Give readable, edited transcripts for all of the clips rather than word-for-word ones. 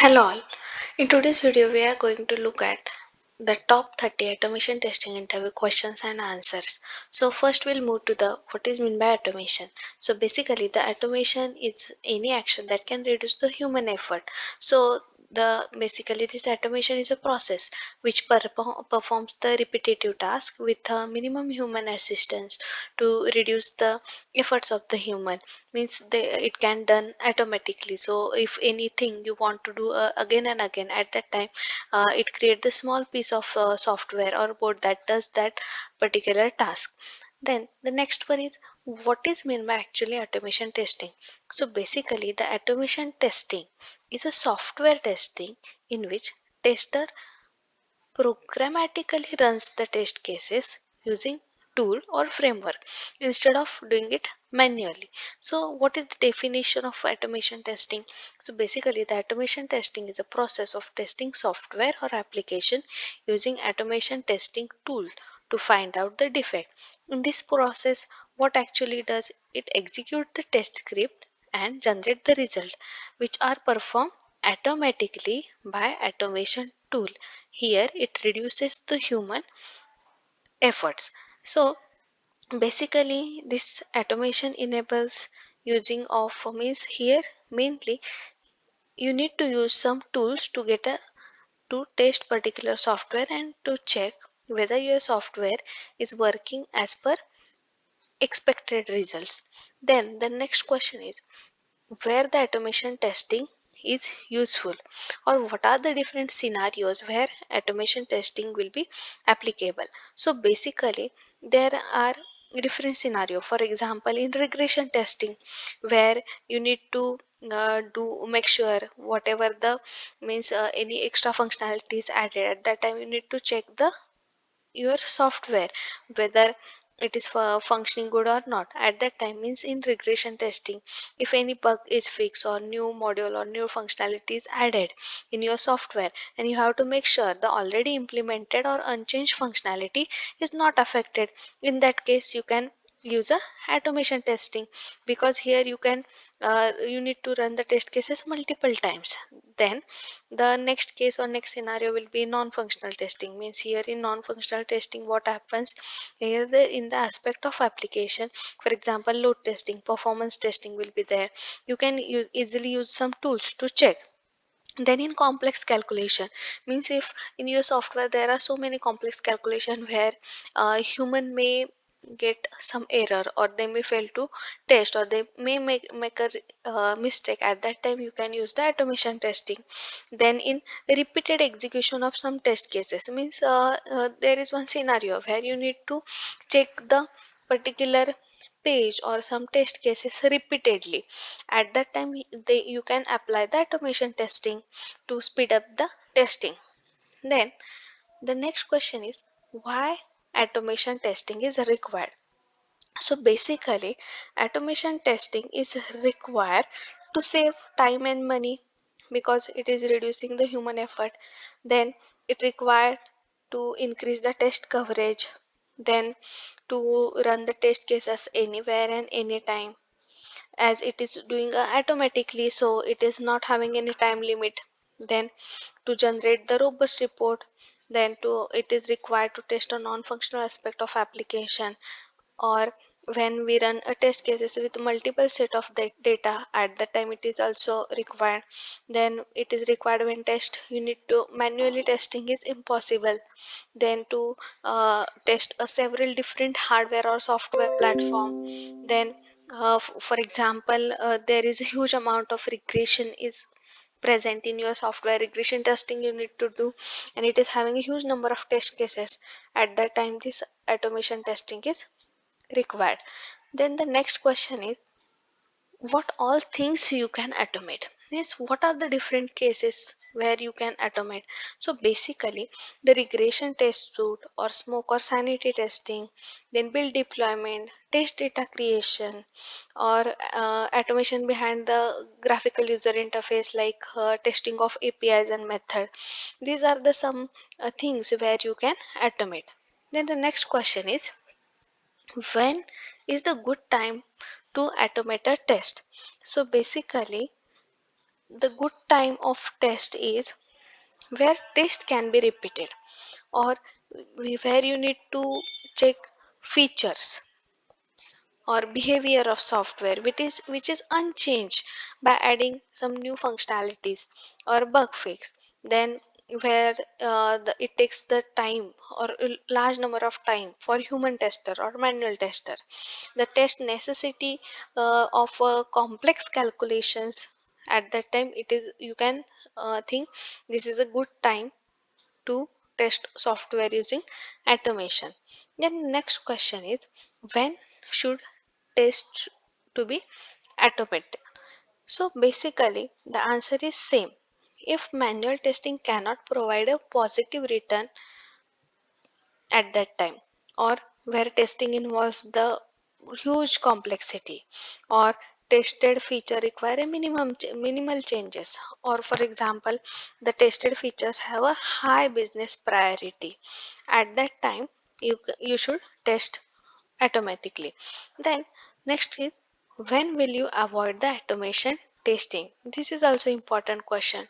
Hello all. In today's video we are going to look at the top 30 automation testing interview questions and answers. So first we'll move to the what is meant by automation. So basically the automation is any action that can reduce the human effort. So the basically this automation is a process which performs the repetitive task with a minimum human assistance to reduce the efforts of the human. Means it can done automatically. So if anything you want to do again and again, at that time it creates the small piece of software or board that does that particular task. Then the next one is what is meant by actually automation testing. So basically the automation testing is a software testing in which tester programmatically runs the test cases using tool or framework instead of doing it manually. So what is the definition of automation testing? So basically the automation testing is a process of testing software or application using automation testing tool to find out the defect. In this process, what actually does it execute the test script and generate the result, which are performed automatically by automation tool. Here it reduces the human efforts. So basically this automation enables using of means here mainly you need to use some tools to get a to test particular software and to check whether your software is working as per expected results. Then the next question is where the automation testing is useful, or what are the different scenarios where automation testing will be applicable. So basically there are different scenario. For example, in regression testing, where you need to do make sure whatever the means any extra functionality is added, at that time you need to check the your software whether it is functioning good or not. At that time means in regression testing, if any bug is fixed or new module or new functionality is added in your software, and you have to make sure the already implemented or unchanged functionality is not affected. In that case you can use a automation testing, because here you need to run the test cases multiple times. Then the next case or next scenario will be non-functional testing. Means here in non-functional testing what happens here, in the aspect of application, for example load testing, performance testing will be there. You can easily use some tools to check. Then in complex calculation, means if in your software there are so many complex calculation where human may get some error, or they may fail to test, or they may make a mistake. At that time you can use the automation testing. Then in repeated execution of some test cases, means there is one scenario where you need to check the particular page or some test cases repeatedly. At that time you can apply the automation testing to speed up the testing. Then the next question is why automation testing is required. So basically automation testing is required to save time and money, because it is reducing the human effort. Then it required to increase the test coverage, then to run the test cases anywhere and anytime, as it is doing automatically, so it is not having any time limit. Then to generate the robust report, then to it is required to test a non-functional aspect of application, or when we run a test cases with multiple set of data, at that time it is also required. Then it is required when test you need to manually testing is impossible. Then to test several different hardware or software platform. Then for example there is a huge amount of regression is present in your software, regression testing you need to do, and it is having a huge number of test cases. At that time this automation testing is required. Then the next question is what all things you can automate. Means what are the different cases where you can automate. So basically the regression test suite or smoke or sanity testing, then build deployment, test data creation, or automation behind the graphical user interface, like testing of APIs and method. These are the some things where you can automate. Then the next question is when is the good time to automate a test. So basically the good time of test is where test can be repeated, or where you need to check features or behavior of software which is unchanged by adding some new functionalities or bug fix. Then where it takes the time or a large number of time for human tester or manual tester, the test necessity of complex calculations. At that time it is, you can think this is a good time to test software using automation. Then next question is, when should test to be automated? So basically the answer is same. If manual testing cannot provide a positive return at that time, or where testing involves the huge complexity, or tested feature require a minimal changes, or for example the tested features have a high business priority, at that time you should test automatically. Then next is, when will you avoid the automation testing? This is also important question.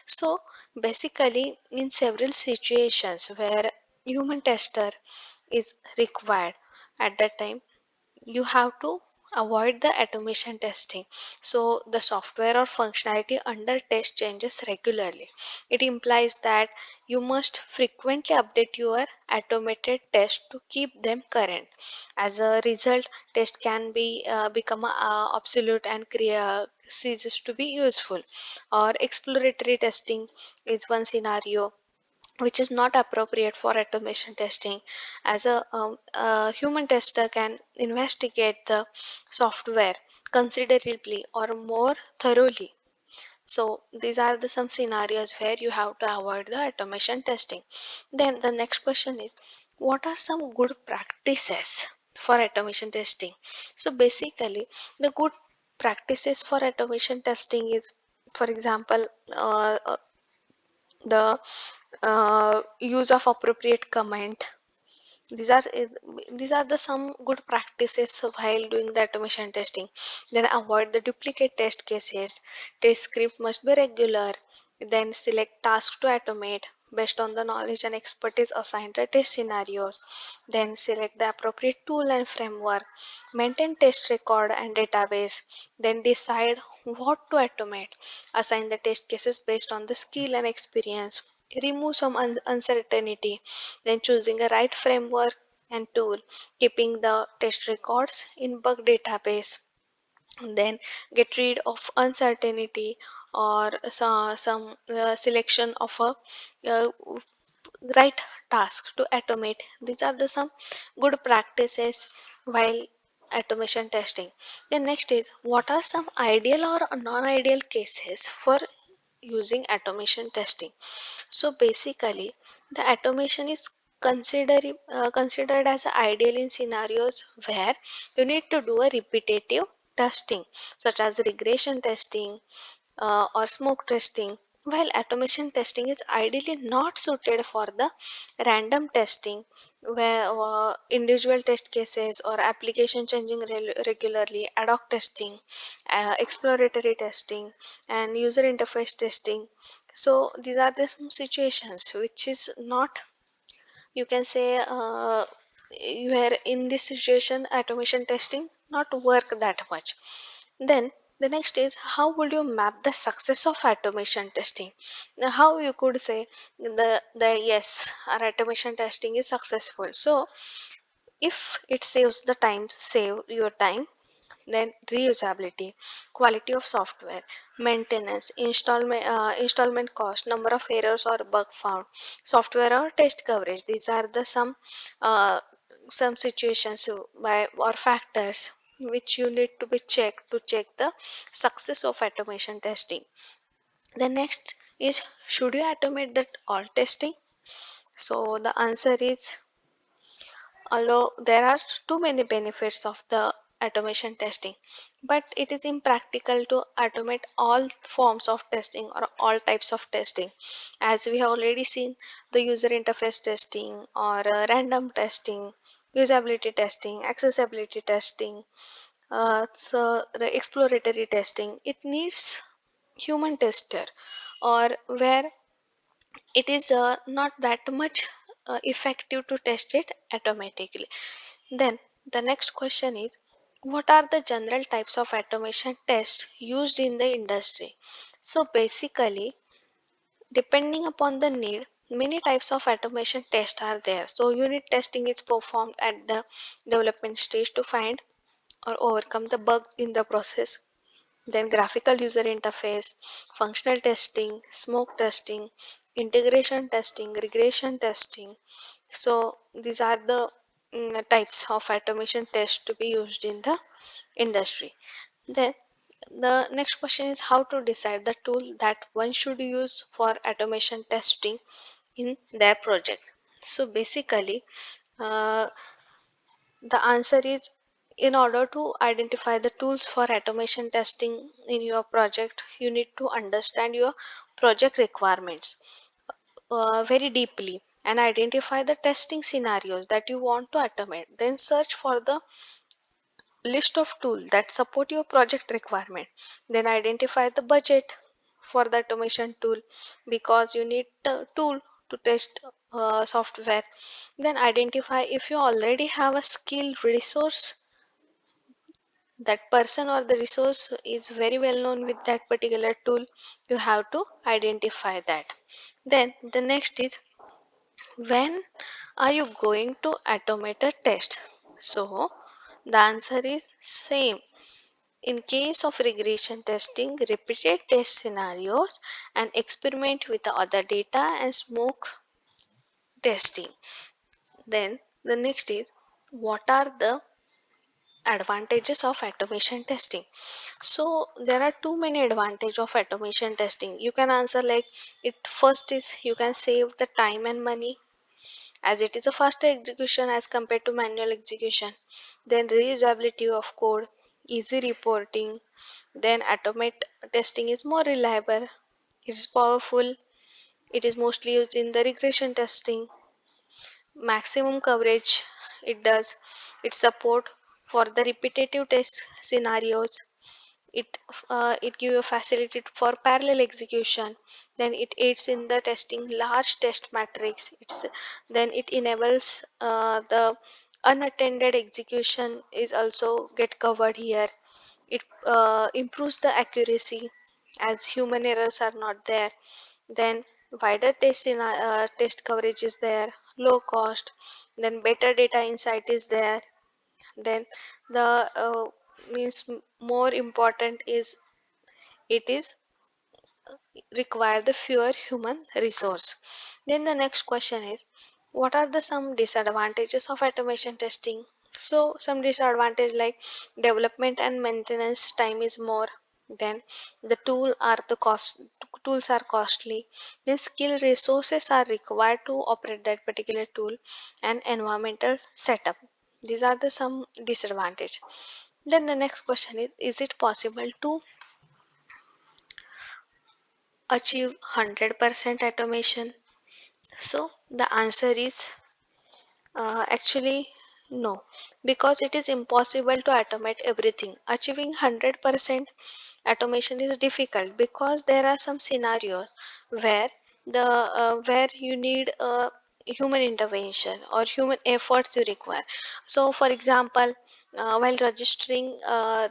So basically in several situations where human tester is required, at that time you have to avoid the automation testing. So the software or functionality under test changes regularly. It implies that you must frequently update your automated test to keep them current. As a result, test can be become obsolete and ceases to be useful. Or exploratory testing is one scenario which is not appropriate for automation testing, as a human tester can investigate the software considerably or more thoroughly. So these are the some scenarios where you have to avoid the automation testing. Then the next question is, what are some good practices for automation testing? So basically the good practices for automation testing is, for example, the use of appropriate command. These are the some good practices while doing the automation testing. Then avoid the duplicate test cases. Test script must be regular. Then select tasks to automate based on the knowledge and expertise assigned to test scenarios. Then select the appropriate tool and framework. Maintain test record and database. Then decide what to automate. Assign the test cases based on the skill and experience. Remove some uncertainty. Then choosing a right framework and tool. Keeping the test records in bug database. Then get rid of uncertainty, or some selection of a uh, right task to automate. These are the some good practices while automation testing. Then next is, what are some ideal or non-ideal cases for using automation testing? So basically the automation is considered as ideal in scenarios where you need to do a repetitive testing, such as regression testing or smoke testing, while automation testing is ideally not suited for the random testing, where individual test cases or application changing regularly, ad hoc testing, exploratory testing, and user interface testing. So these are the some situations which is not, you can say, where in this situation automation testing not work that much. Then the next is, how would you map the success of automation testing? Now, how you could say the yes, our automation testing is successful. So if it saves the time, save your time. Then reusability, quality of software, maintenance, installment cost, number of errors or bug found, software or test coverage. These are the uh, some situations by or factors which you need to be checked to check the success of automation testing. The next is, should you automate that all testing? So the answer is, although there are too many benefits of the automation testing, but it is impractical to automate all forms of testing or all types of testing. As we have already seen, the user interface testing or random testing, usability testing, accessibility testing, so the exploratory testing, it needs human tester, or where it is not that much effective to test it automatically. Then the next question is, what are the general types of automation tests used in the industry? So basically, depending upon the need, many types of automation tests are there. So unit testing is performed at the development stage to find or overcome the bugs in the process. Then graphical user interface, functional testing, smoke testing, integration testing, regression testing. So these are the types of automation tests to be used in the industry. Then the next question is how to decide the tool that one should use for automation testing in their project. So basically, uh, the answer is, in order to identify the tools for automation testing in your project, you need to understand your project requirements very deeply and identify the testing scenarios that you want to automate. Then search for the list of tools that support your project requirement. Then identify the budget for the automation tool because you need a tool to test software. Then identify if you already have a skilled resource, that person or the resource is very well known with that particular tool. You have to identify that. Then the next is, when are you going to automate a test? So the answer is same. In case of regression testing, repeated test scenarios and experiment with the other data and smoke testing. Then the next is, what are the advantages of automation testing? So there are too many advantages of automation testing. You can answer like it. First is, you can save the time and money as it is a faster execution as compared to manual execution. Then reusability of code, easy reporting. Then automate testing is more reliable, it is powerful, it is mostly used in the regression testing. Maximum coverage it does, it support for the repetitive test scenarios. It gives a facility for parallel execution. Then it aids in the testing large test matrix. Then it enables the unattended execution is also get covered here. It improves the accuracy as human errors are not there. Then wider test coverage is there, low cost. Then better data insight is there. Then the means more important is, it is require the fewer human resource. Then the next question is, what are the some disadvantages of automation testing? So some disadvantage like development and maintenance time is more. Then the tools are costly. Then skill resources are required to operate that particular tool and environmental setup. These are the some disadvantage. Then the next question is it possible to achieve 100% automation? So the answer is actually no, because it is impossible to automate everything. Achieving 100% automation is difficult because there are some scenarios where where you need human intervention or human efforts you require. So for example, while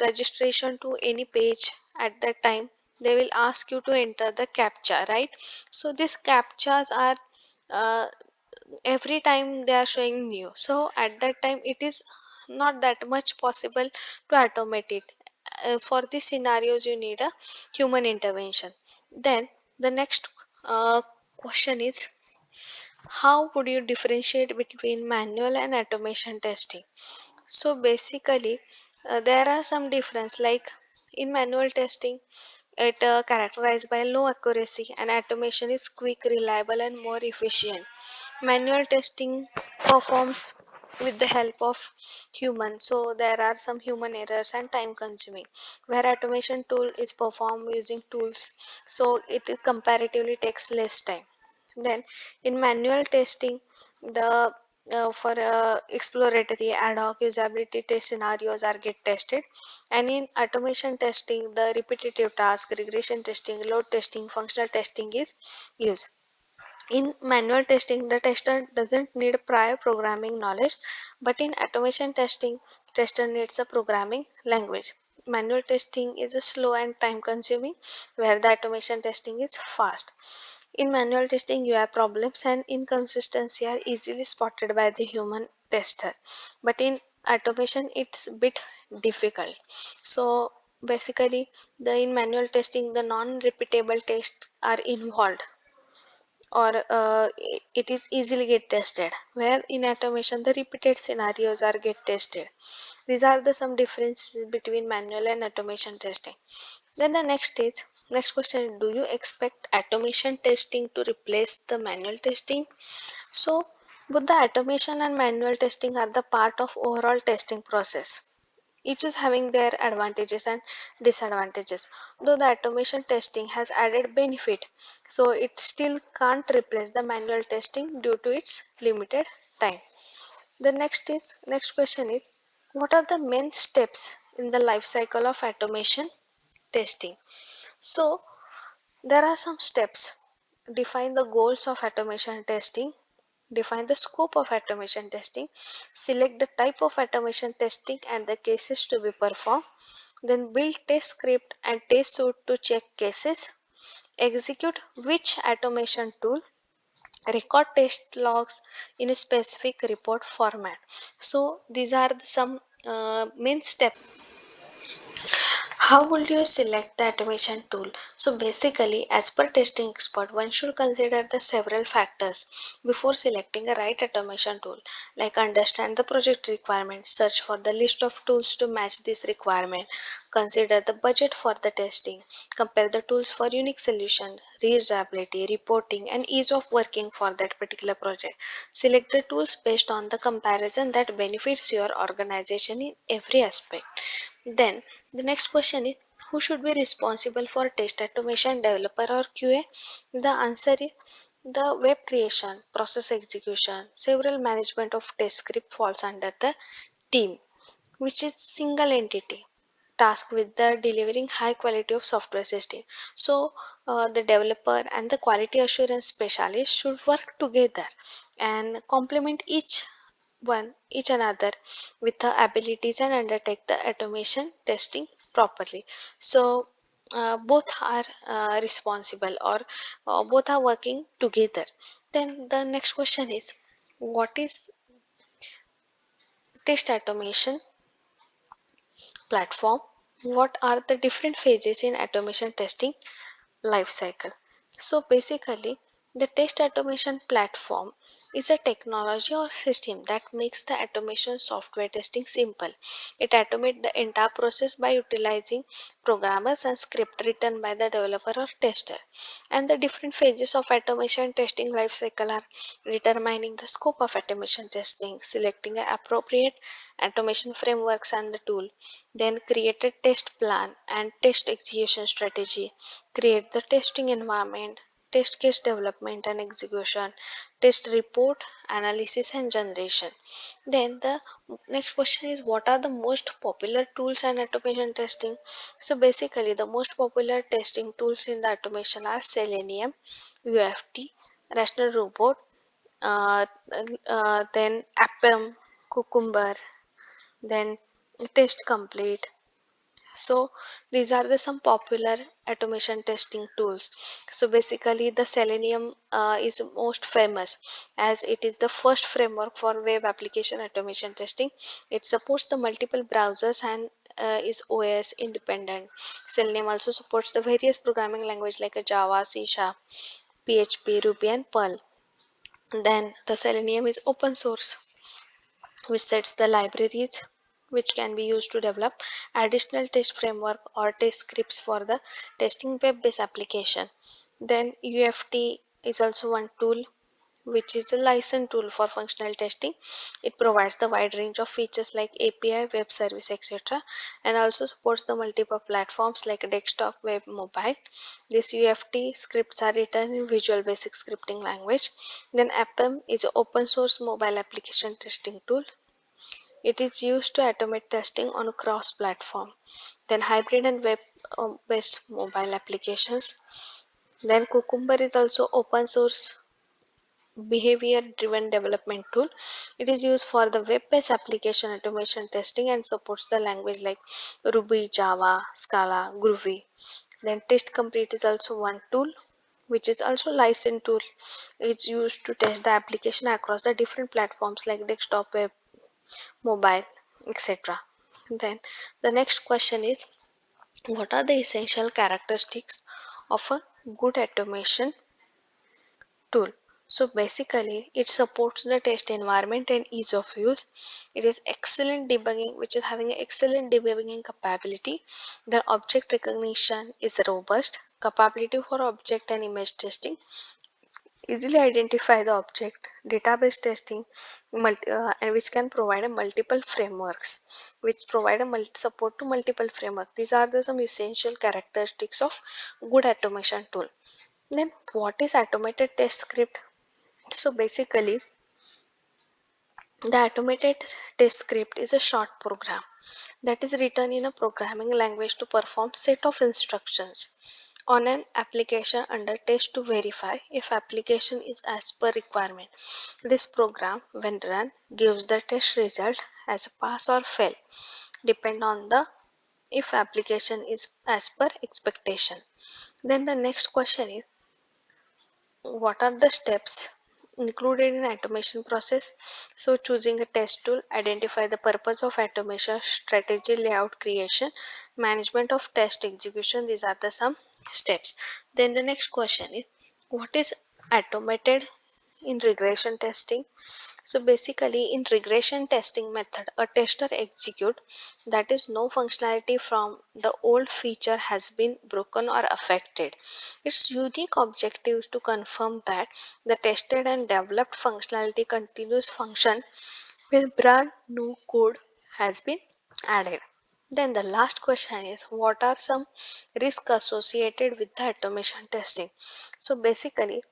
registration to any page, at that time they will ask you to enter the captcha, right? So these captchas are uh, every time they are showing new, so at that time it is not that much possible to automate it. For these scenarios you need a human intervention. Then the next question is, how would you differentiate between manual and automation testing? So basically, there are some difference. Like in manual testing, it characterized by low accuracy, and automation is quick, reliable, and more efficient. Manual testing performs with the help of humans, so there are some human errors and time consuming. Where automation tool is performed using tools, so it is comparatively takes less time. Then in manual testing, the for exploratory ad hoc usability test scenarios are get tested. And in automation testing, the repetitive task, regression testing, load testing, functional testing is used. In manual testing, the tester doesn't need prior programming knowledge, but in automation testing, tester needs a programming language. Manual testing is a slow and time consuming, where the automation testing is fast. In manual testing, you have problems and inconsistency are easily spotted by the human tester, but in automation, it's a bit difficult. So basically, the in manual testing, the non-repeatable tests are involved, or it is easily get tested, where in automation the repeated scenarios are get tested. These are the some differences between manual and automation testing. Then the next question, do you expect automation testing to replace the manual testing? So both the automation and manual testing are the part of overall testing process. Each is having their advantages and disadvantages. Though the automation testing has added benefit, so it still can't replace the manual testing due to its limited time. The next question is, what are the main steps in the life cycle of automation testing? So there are some steps. Define the goals of automation testing. Define the scope of automation testing. Select the type of automation testing and the cases to be performed. Then build test script and test suite to check cases. Execute which automation tool. Record test logs in a specific report format. So these are some main steps. How would you select the automation tool? So basically, as per testing expert, one should consider the several factors before selecting a right automation tool, like understand the project requirement, search for the list of tools to match this requirement, consider the budget for the testing, compare the tools for unique solution, reusability, reporting, and ease of working for that particular project. Select the tools based on the comparison that benefits your organization in every aspect. Then the next question is, who should be responsible for test automation, developer or QA? The answer is the web creation, process execution, several management of test script falls under the team, which is single entity task with the delivering high quality of software system. So the developer and the quality assurance specialist should work together and complement each another with the abilities and undertake the automation testing properly. So both are responsible, or both are working together. Then the next question is, what is test automation platform? What are the different phases in automation testing life cycle? So basically, the test automation platform is a technology or system that makes the automation software testing simple. It automates the entire process by utilizing programmers and script written by the developer or tester. And the different phases of automation testing life cycle are determining the scope of automation testing, selecting an appropriate automation frameworks and the tool, then create a test plan and test execution strategy, create the testing environment, test case development and execution, test report, analysis and generation. Then the next question is, what are the most popular tools and automation testing? So basically, the most popular testing tools in the automation are Selenium, UFT, Rational Robot, uh, then Appem, Cucumber, then Test Complete. So these are the some popular automation testing tools. So basically, the Selenium is most famous as it is the first framework for web application automation testing. It supports the multiple browsers and is OS independent. Selenium also supports the various programming language like a Java, C Sharp, PHP, Ruby, and Perl. Then the Selenium is open source, which sets the libraries which can be used to develop additional test framework or test scripts for the testing web-based application. Then UFT is also one tool which is a license tool for functional testing. It provides the wide range of features like API, web service, etc., and also supports the multiple platforms like desktop, web, mobile. These UFT scripts are written in Visual Basic Scripting language. Then AppM is an open source mobile application testing tool. It is used to automate testing on a cross platform. Then hybrid and web based mobile applications. Then Cucumber is also open source behavior driven development tool. It is used for the web based application automation testing and supports the language like Ruby, Java, Scala, Groovy. Then Test Complete is also one tool which is also licensed tool. It's used to test the application across the different platforms like desktop, web, mobile, etc. Then the next question is, what are the essential characteristics of a good automation tool? So basically, it supports the test environment and ease of use. It is excellent debugging, which is having excellent debugging capability. The object recognition is robust, capability for object and image testing, easily identify the object, database testing, and which can provide a multiple frameworks, which provide a support to multiple framework. These are the some essential characteristics of good automation tool. Then what is automated test script? So basically, the automated test script is a short program that is written in a programming language to perform set of instructions on an application under test to verify if application is as per requirement. This program, when run, gives the test result as a pass or fail, depend on the if application is as per expectation. Then the next question is, what are the steps included in automation process? So choosing a test tool, identify the purpose of automation, strategy, layout creation, management of test execution. These are the some steps. Then the next question is, what is automated in regression testing? So basically, in regression testing method, a tester execute that is no functionality from the old feature has been broken or affected. Its unique objective is to confirm that the tested and developed functionality continues function when brand new code has been added. Then the last question is, what are some risks associated with the automation testing? So basically,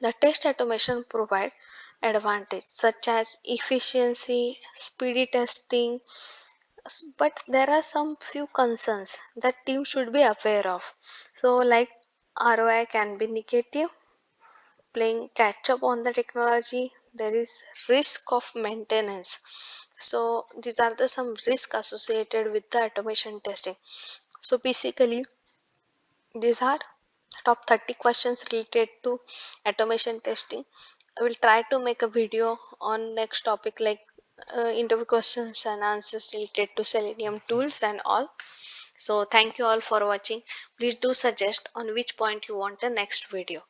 the test automation provide advantage such as efficiency, speedy testing, but there are some few concerns that team should be aware of. So like ROI can be negative, playing catch up on the technology, there is risk of maintenance. So these are the some risk associated with the automation testing. So basically, these are top 30 questions related to automation testing. I will try to make a video on next topic like interview questions and answers related to Selenium tools and all. So thank you all for watching. Please do suggest on which point you want the next video.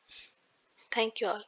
Thank you all.